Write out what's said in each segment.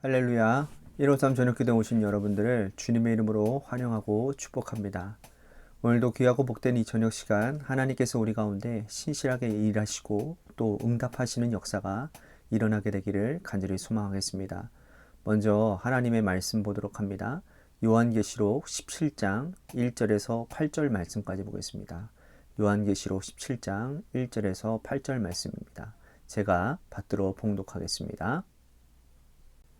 할렐루야. 153 저녁기도에 오신 여러분들을 주님의 이름으로 환영하고 축복합니다. 오늘도 귀하고 복된 이 저녁 시간 하나님께서 우리 가운데 신실하게 일하시고 또 응답하시는 역사가 일어나게 되기를 간절히 소망하겠습니다. 먼저 하나님의 말씀 보도록 합니다. 요한계시록 17장 1절에서 8절 말씀까지 보겠습니다. 요한계시록 17장 1절에서 8절 말씀입니다. 제가 받들어 봉독하겠습니다.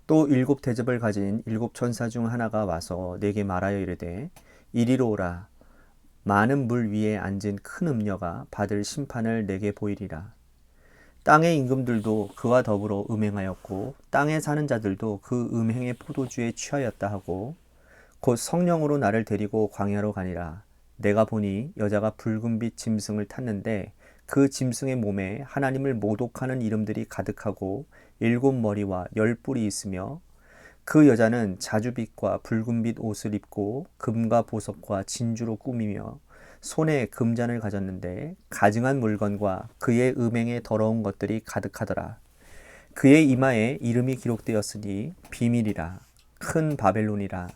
또 일곱 대접을 가진 일곱 천사 중 하나가 와서 내게 말하여 이르되 이리로 오라. 많은 물 위에 앉은 큰 음녀가 받을 심판을 내게 보이리라. 땅의 임금들도 그와 더불어 음행하였고 땅에 사는 자들도 그 음행의 포도주에 취하였다 하고 곧 성령으로 나를 데리고 광야로 가니라. 내가 보니 여자가 붉은빛 짐승을 탔는데 그 짐승의 몸에 하나님을 모독하는 이름들이 가득하고 7머리와 10뿔이 있으며 그 여자는 자주빛과 붉은빛 옷을 입고 금과 보석과 진주로 꾸미며 손에 금잔을 가졌는데 가증한 물건과 그의 음행에 더러운 것들이 가득하더라. 그의 이마에 이름이 기록되었으니 비밀이라 큰 바벨론이라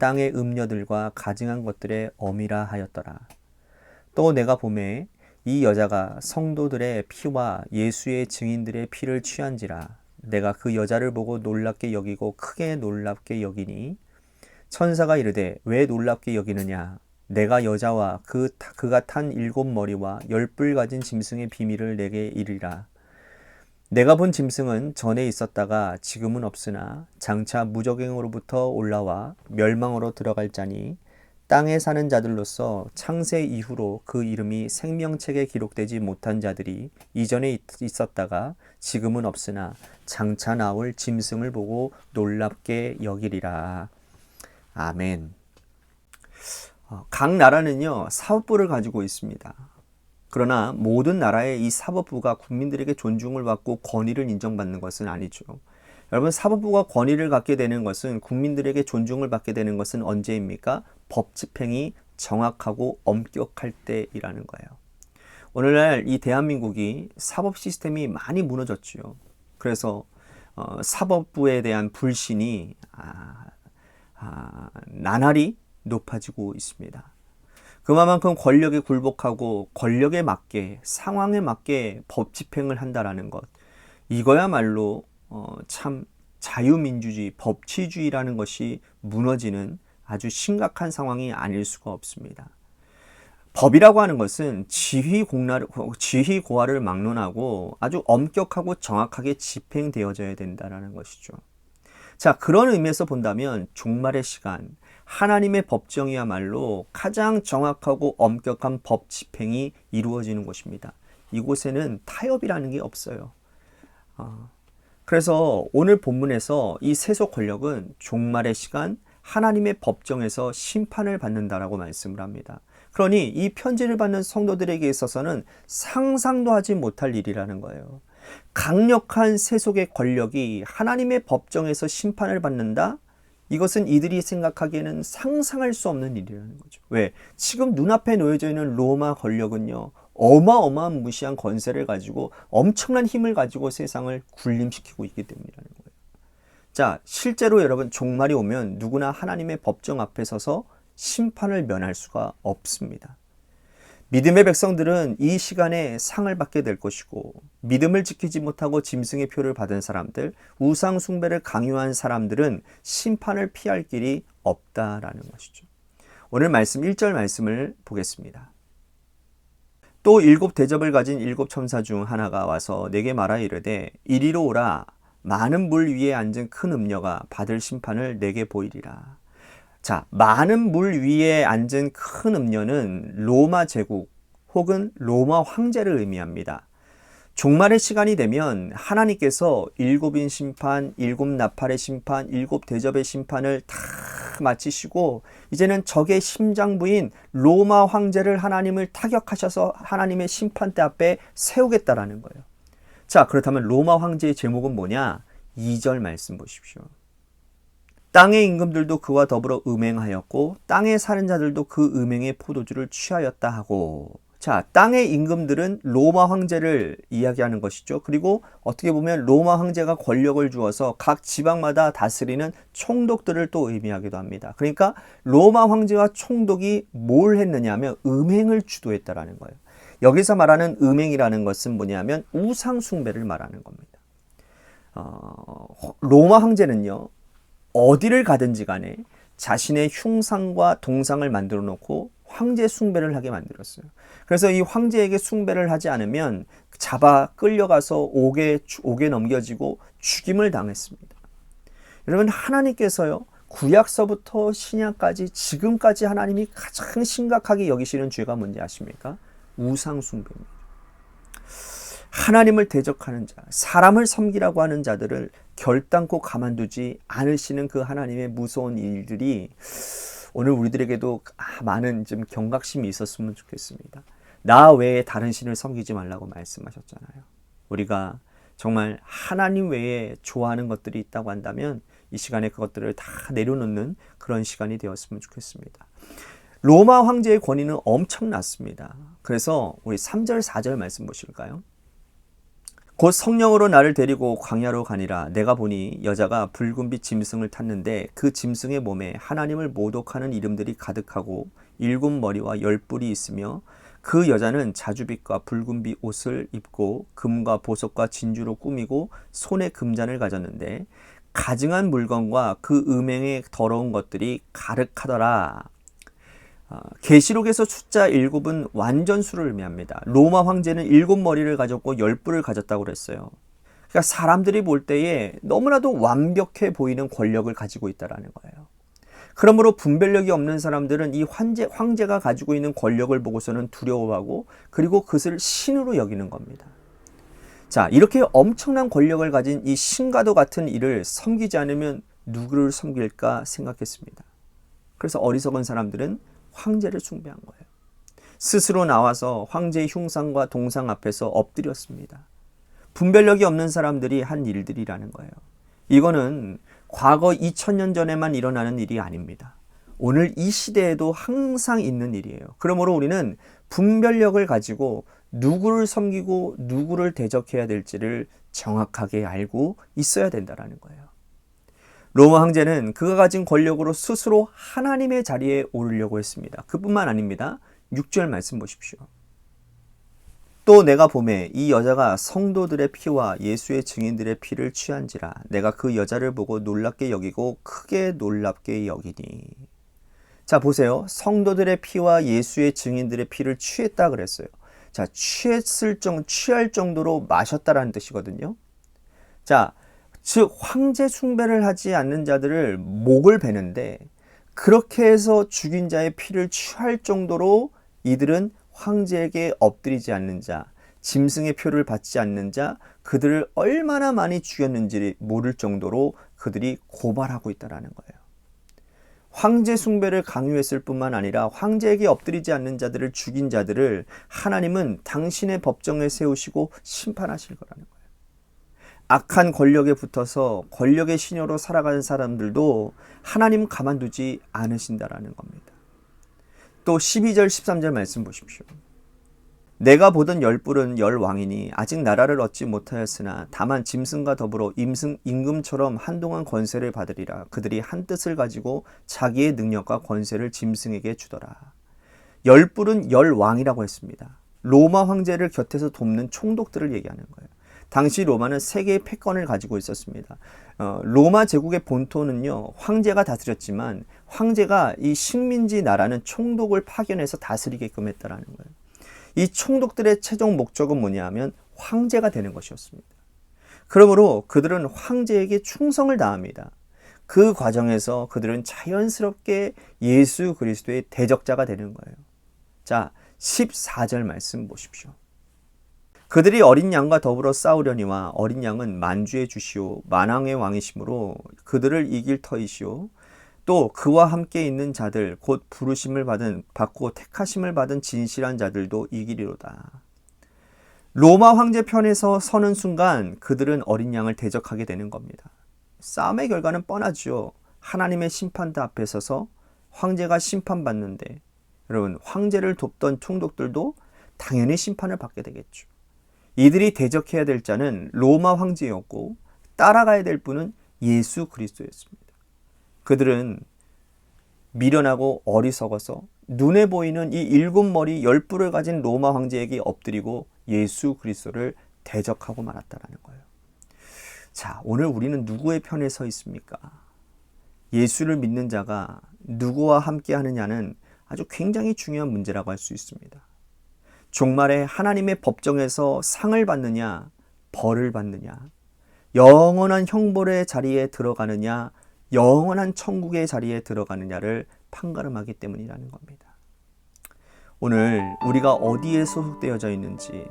땅의 음녀들과 가증한 것들의 어미라 하였더라. 또 내가 보매 이 여자가 성도들의 피와 예수의 증인들의 피를 취한지라. 내가 그 여자를 보고 놀랍게 여기고 크게 놀랍게 여기니 천사가 이르되 왜 놀랍게 여기느냐. 내가 여자와 그가 탄 7머리와 10뿔 가진 짐승의 비밀을 내게 이르리라. 내가 본 짐승은 전에 있었다가 지금은 없으나 장차 무적행으로부터 올라와 멸망으로 들어갈 자니 땅에 사는 자들로서 창세 이후로 그 이름이 생명책에 기록되지 못한 자들이 이전에 있었다가 지금은 없으나 장차 나올 짐승을 보고 놀랍게 여기리라. 아멘. 각 나라는요 사법부를 가지고 있습니다. 그러나 모든 나라의 이 사법부가 국민들에게 존중을 받고 권위를 인정받는 것은 아니죠. 여러분, 사법부가 권위를 갖게 되는 것은, 국민들에게 존중을 받게 되는 것은 언제입니까? 법 집행이 정확하고 엄격할 때이라는 거예요. 오늘날 이 대한민국이 사법 시스템이 많이 무너졌죠. 그래서 사법부에 대한 불신이 나날이 높아지고 있습니다. 그만큼 권력에 굴복하고 권력에 맞게, 상황에 맞게 법 집행을 한다라는 것, 이거야말로 참 자유민주주의, 법치주의라는 것이 무너지는 아주 심각한 상황이 아닐 수가 없습니다. 법이라고 하는 것은 지휘 고하를 막론하고 아주 엄격하고 정확하게 집행되어져야 된다는 것이죠. 자, 그런 의미에서 본다면 종말의 시간, 하나님의 법정이야말로 가장 정확하고 엄격한 법 집행이 이루어지는 곳입니다. 이곳에는 타협이라는 게 없어요. 그래서 오늘 본문에서 이 세속 권력은 종말의 시간 하나님의 법정에서 심판을 받는다라고 말씀을 합니다. 그러니 이 편지를 받는 성도들에게 있어서는 상상도 하지 못할 일이라는 거예요. 강력한 세속의 권력이 하나님의 법정에서 심판을 받는다? 이것은 이들이 생각하기에는 상상할 수 없는 일이라는 거죠. 왜? 지금 눈앞에 놓여져 있는 로마 권력은요, 어마어마한 무시한 권세를 가지고 엄청난 힘을 가지고 세상을 군림시키고 있기 때문이라는 거예요. 자, 실제로 여러분, 종말이 오면 누구나 하나님의 법정 앞에 서서 심판을 면할 수가 없습니다. 믿음의 백성들은 이 시간에 상을 받게 될 것이고, 믿음을 지키지 못하고 짐승의 표를 받은 사람들, 우상 숭배를 강요한 사람들은 심판을 피할 길이 없다라는 것이죠. 오늘 말씀 1절 말씀을 보겠습니다. 또 일곱 대접을 가진 일곱 천사 중 하나가 와서 내게 말하여 이르되 이리로 오라. 많은 물 위에 앉은 큰 음녀가 받을 심판을 내게 보이리라. 자, 많은 물 위에 앉은 큰 음녀는 로마 제국 혹은 로마 황제를 의미합니다. 종말의 시간이 되면 하나님께서 일곱인 심판, 일곱 나팔의 심판, 일곱 대접의 심판을 다 마치시고 이제는 적의 심장부인 로마 황제를 하나님을 타격하셔서 하나님의 심판대 앞에 세우겠다라는 거예요. 자, 그렇다면 로마 황제의 제목은 뭐냐? 2절 말씀 보십시오. 땅의 임금들도 그와 더불어 음행하였고 땅에 사는 자들도 그 음행의 포도주를 취하였다 하고, 자, 땅의 임금들은 로마 황제를 이야기하는 것이죠. 그리고 어떻게 보면 로마 황제가 권력을 주어서 각 지방마다 다스리는 총독들을 또 의미하기도 합니다. 그러니까 로마 황제와 총독이 뭘 했느냐 하면 음행을 주도했다라는 거예요. 여기서 말하는 음행이라는 것은 뭐냐면 우상 숭배를 말하는 겁니다. 로마 황제는요, 어디를 가든지 간에 자신의 흉상과 동상을 만들어 놓고 황제 숭배를 하게 만들었어요. 그래서 이 황제에게 숭배를 하지 않으면 잡아 끌려가서 옥에 넘겨지고 죽임을 당했습니다. 여러분, 하나님께서요, 구약서부터 신약까지 지금까지 하나님이 가장 심각하게 여기시는 죄가 뭔지 아십니까? 우상 숭배입니다. 하나님을 대적하는 자, 사람을 섬기라고 하는 자들을 결단코 가만두지 않으시는 그 하나님의 무서운 일들이 오늘 우리들에게도 많은 좀 경각심이 있었으면 좋겠습니다. 나 외에 다른 신을 섬기지 말라고 말씀하셨잖아요. 우리가 정말 하나님 외에 좋아하는 것들이 있다고 한다면 이 시간에 그것들을 다 내려놓는 그런 시간이 되었으면 좋겠습니다. 로마 황제의 권위는 엄청났습니다. 그래서 우리 3절 4절 말씀 보실까요? 곧 성령으로 나를 데리고 광야로 가니라. 내가 보니 여자가 붉은빛 짐승을 탔는데 그 짐승의 몸에 하나님을 모독하는 이름들이 가득하고 7 머리와 10 뿔이 있으며 그 여자는 자주빛과 붉은빛 옷을 입고 금과 보석과 진주로 꾸미고 손에 금잔을 가졌는데 가증한 물건과 그 음행의 더러운 것들이 가득하더라. 계시록에서 숫자 7은 완전수를 의미합니다. 로마 황제는 7 머리를 가졌고 10 뿔을 가졌다고 그랬어요. 그러니까 사람들이 볼 때에 너무나도 완벽해 보이는 권력을 가지고 있다는 거예요. 그러므로 분별력이 없는 사람들은 이 황제가 가지고 있는 권력을 보고서는 두려워하고 그리고 그것을 신으로 여기는 겁니다. 자, 이렇게 엄청난 권력을 가진 이 신과도 같은 이를 섬기지 않으면 누구를 섬길까 생각했습니다. 그래서 어리석은 사람들은 황제를 숭배한 거예요. 스스로 나와서 황제의 흉상과 동상 앞에서 엎드렸습니다. 분별력이 없는 사람들이 한 일들이라는 거예요. 이거는 과거 2000년 전에만 일어나는 일이 아닙니다. 오늘 이 시대에도 항상 있는 일이에요. 그러므로 우리는 분별력을 가지고 누구를 섬기고 누구를 대적해야 될지를 정확하게 알고 있어야 된다는 거예요. 로마 황제는 그가 가진 권력으로 스스로 하나님의 자리에 오르려고 했습니다. 그뿐만 아닙니다. 6절 말씀 보십시오. 또 내가 보매 이 여자가 성도들의 피와 예수의 증인들의 피를 취한지라. 내가 그 여자를 보고 놀랍게 여기고 크게 놀랍게 여기니. 자, 보세요. 성도들의 피와 예수의 증인들의 피를 취했다 그랬어요. 자, 취할 정도로 마셨다라는 뜻이거든요. 자, 즉 황제 숭배를 하지 않는 자들을 목을 베는데 그렇게 해서 죽인 자의 피를 취할 정도로 이들은 황제에게 엎드리지 않는 자, 짐승의 표를 받지 않는 자, 그들을 얼마나 많이 죽였는지 모를 정도로 그들이 고발하고 있다는 거예요. 황제 숭배를 강요했을 뿐만 아니라 황제에게 엎드리지 않는 자들을 죽인 자들을 하나님은 당신의 법정에 세우시고 심판하실 거라는 거예요. 악한 권력에 붙어서 권력의 시녀로 살아가는 사람들도 하나님 가만두지 않으신다라는 겁니다. 또 12절 13절 말씀 보십시오. 내가 보던 10 뿔은 10 왕이니 아직 나라를 얻지 못하였으나 다만 짐승과 더불어 임금처럼 한동안 권세를 받으리라. 그들이 한 뜻을 가지고 자기의 능력과 권세를 짐승에게 주더라. 10 뿔은 10 왕이라고 했습니다. 로마 황제를 곁에서 돕는 총독들을 얘기하는 거예요. 당시 로마는 3개의 패권을 가지고 있었습니다. 로마 제국의 본토는요, 황제가 다스렸지만 황제가 이 식민지 나라는 총독을 파견해서 다스리게끔 했다라는 거예요. 이 총독들의 최종 목적은 뭐냐 하면 황제가 되는 것이었습니다. 그러므로 그들은 황제에게 충성을 다합니다. 그 과정에서 그들은 자연스럽게 예수 그리스도의 대적자가 되는 거예요. 자, 14절 말씀 보십시오. 그들이 어린 양과 더불어 싸우려니와 어린 양은 만주의 주시오 만왕의 왕이시므로 그들을 이길 터이시오 또 그와 함께 있는 자들 곧 부르심을 받고 택하심을 받은 진실한 자들도 이기리로다. 로마 황제 편에서 서는 순간 그들은 어린 양을 대적하게 되는 겁니다. 싸움의 결과는 뻔하죠. 하나님의 심판대 앞에 서서 황제가 심판받는데 여러분 황제를 돕던 총독들도 당연히 심판을 받게 되겠죠. 이들이 대적해야 될 자는 로마 황제였고 따라가야 될 분은 예수 그리스도였습니다. 그들은 미련하고 어리석어서 눈에 보이는 이 7머리 10뿔을 가진 로마 황제에게 엎드리고 예수 그리스도를 대적하고 말았다라는 거예요. 자, 오늘 우리는 누구의 편에 서 있습니까? 예수를 믿는 자가 누구와 함께 하느냐는 아주 굉장히 중요한 문제라고 할 수 있습니다. 종말에 하나님의 법정에서 상을 받느냐, 벌을 받느냐, 영원한 형벌의 자리에 들어가느냐, 영원한 천국의 자리에 들어가느냐를 판가름하기 때문이라는 겁니다. 오늘 우리가 어디에 소속되어져 있는지,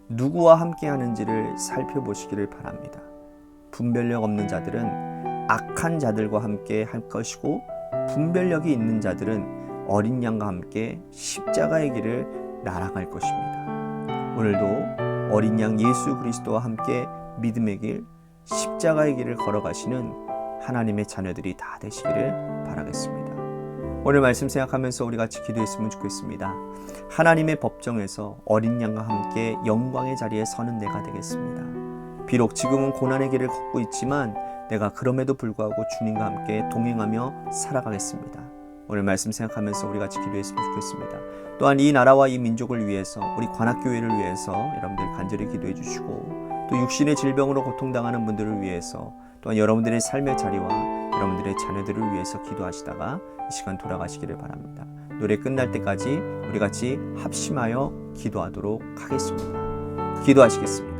누구와 함께 하는지를 살펴보시기를 바랍니다. 분별력 없는 자들은 악한 자들과 함께 할 것이고, 분별력이 있는 자들은 어린 양과 함께 십자가의 길을 날아갈 것입니다. 오늘도 어린 양 예수 그리스도와 함께 믿음의 길, 십자가의 길을 걸어가시는 하나님의 자녀들이 다 되시기를 바라겠습니다. 오늘 말씀 생각하면서 우리 같이 기도했으면 좋겠습니다. 하나님의 법정에서 어린 양과 함께 영광의 자리에 서는 내가 되겠습니다. 비록 지금은 고난의 길을 걷고 있지만 내가 그럼에도 불구하고 주님과 함께 동행하며 살아가겠습니다. 오늘 말씀 생각하면서 우리 같이 기도했으면 좋겠습니다. 또한 이 나라와 이 민족을 위해서, 우리 관악교회를 위해서 여러분들 간절히 기도해 주시고, 또 육신의 질병으로 고통당하는 분들을 위해서, 또한 여러분들의 삶의 자리와 여러분들의 자녀들을 위해서 기도하시다가 이 시간 돌아가시기를 바랍니다. 노래 끝날 때까지 우리 같이 합심하여 기도하도록 하겠습니다. 기도하시겠습니다.